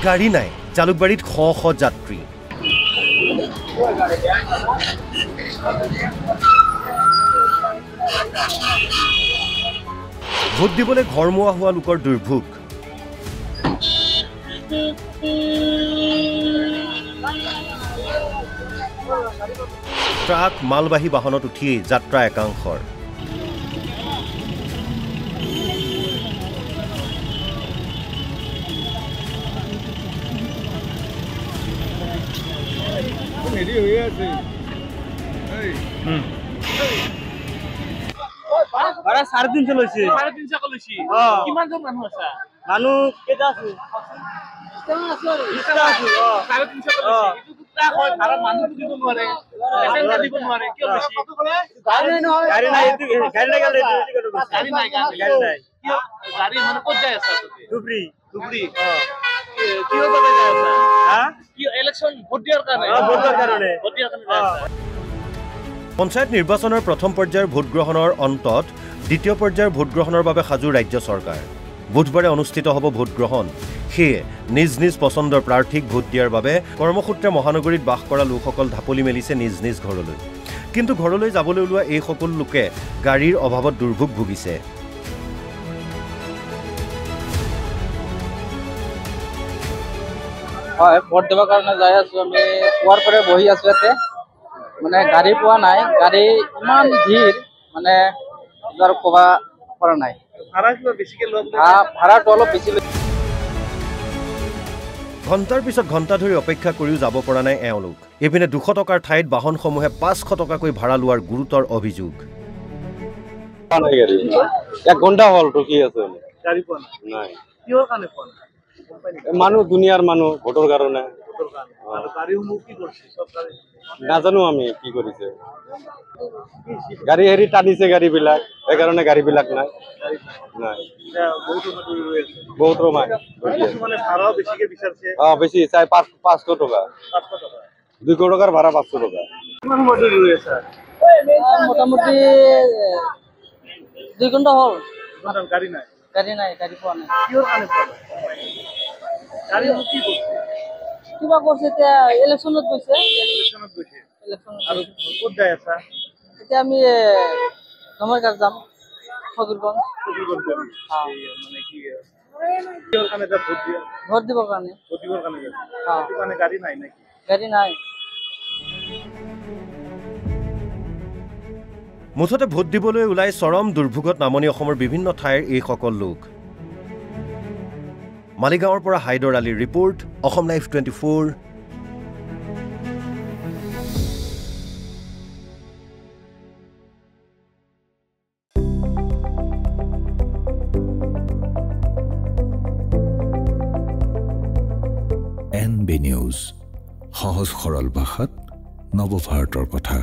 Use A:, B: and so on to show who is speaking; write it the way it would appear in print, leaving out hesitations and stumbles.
A: গাড়ী নাই জালুকবাৰীত শ শ যাত্ৰী ভোট দিবলৈ ঘৰমুৱা হোৱা লোকৰ দুৰ্ভোগ ট্ৰাক মালবাহী বাহনত উঠিয়েই যাত্ৰা একাংশৰ
B: ভাড়া 350 লৈছে
C: 350 লৈছি কিমান জন মানুহ আছে
B: মানুহ কেইটা আছে
C: ইস্তা আছে 350 লৈছি ইটো কুত্তা হয় ভাড়া মানুহ দিব নোৱাৰে পেছেঞ্জাৰ দিব নোৱাৰে কিয় লৈছি
B: গাড়ী নাই গাড়ী নাই
C: গাড়ী নাই কিয় গাড়ী মানে ক'ত যায় আছে
B: ধুবৰী
C: কিয় বাবে যায় আছে
B: হা
C: কি ইলেকশন ভোট দিয়াৰ কাৰণে ভোট দিয়াৰ কাৰণে
A: পঞ্চায়ত নিৰ্বাচনৰ প্ৰথম পৰ্যায়ৰ ভোট গ্ৰহণৰ অন্তত দ্বিতীয় পৰ্যায়ৰ ভোট গ্ৰহণৰ বাবে সাজু ৰাজ্য চৰকাৰ বুধবাৰে অনুষ্ঠিত হ'ব ভোট গ্ৰহণ সেয়ে নিজ নিজ পছন্দৰ প্ৰাৰ্থীক ভোট দিয়াৰ বাবে কৰ্মসূত্ৰে মহানগৰীত বাস কৰা লোকসকল ঢাপলি মেলিছে নিজ নিজ ঘৰলৈ কিন্তু ঘৰলৈ যাবলৈ ওলোৱা এই সকলো লোকে গাড়ীৰ অভাৱত দুৰ্ভোগ ভুগিছে
D: হয় ভোট দিবৰ কাৰণে যাই আছো আমি পুৱাৰ পৰা বহি আছো ইয়াতে মানে গাড়ী পোৱা নাই গাড়ী ইমান ভিৰ মানে যাৰ কবা পৰা নাই
C: ভাড়া কিবা বেছিকে লোৱা
D: ভাড়াটো অলপ বেছি
A: ঘণ্টাৰ পিছত ঘণ্টা ধৰি অপেক্ষা কৰিও যাব পৰা নাই এওঁলোক এইপিনে 200 টকাৰ ঠাইত বাহনসমূহে 500 টকাকৈ ভাড়া লোৱাৰ গুৰুতৰ অভিযোগ
E: এক ঘণ্টা হল ৰখি আছে
C: গাড়ী পোৱা
E: নাই
C: কিহৰ কাৰণে পোৱা
E: মানুহ দুনিয়াৰ মানুহ ভোটৰ কাৰণে
C: আৰু গাড়ীসমূহ কি কৰিছে চৰকাৰে
E: নাজানো আমি কি কৰিছে গাড়ী হেৰি টানিছে গাড়ীবিলাক সেইকাৰণে গাড়ীবিলাক নাই বহুত ৰমাই
C: মানে ভাড়াও বেছিকে বিচাৰিছে
E: বেছি চাই 500 টকা 200 টকাৰ ভাড়া 500 টকা
C: কিমান সময় ধৰি ৰৈ আছে
D: মোটামুটি 2 ঘণ্টা হ'ল
C: গাড়ী নাই
D: গাড়ী পোৱা নাই
C: কিহৰ কাৰণে পোৱা নাই গাড়ীসমূহ কি কৰিছে
D: কিবা কৰিছে এতিয়া ইলেকশ্যনত গৈছে
C: আৰু ক'ত যাই আছা
D: এতিয়া আমি নমৰগাঁও যাম ফকিৰগঞ্জ
C: মানে কি কিহৰ কাৰণে যা
D: ভোট দিবৰ কাৰণে
C: সেইটো কাৰণে গাড়ী নাই নেকি
D: গাড়ী নাই
A: মুঠতে ভোট দিবলৈ ওলাই চৰম দুৰ্ভোগত নামনি অসমৰ বিভিন্ন ঠাইৰ এই সকল লোক মালিগাঁৱৰ পৰা হাইদৰ আলীৰ report Assam live 24
F: NB news সহজ সৰল ভাষাত নৱভাৰতৰ কথা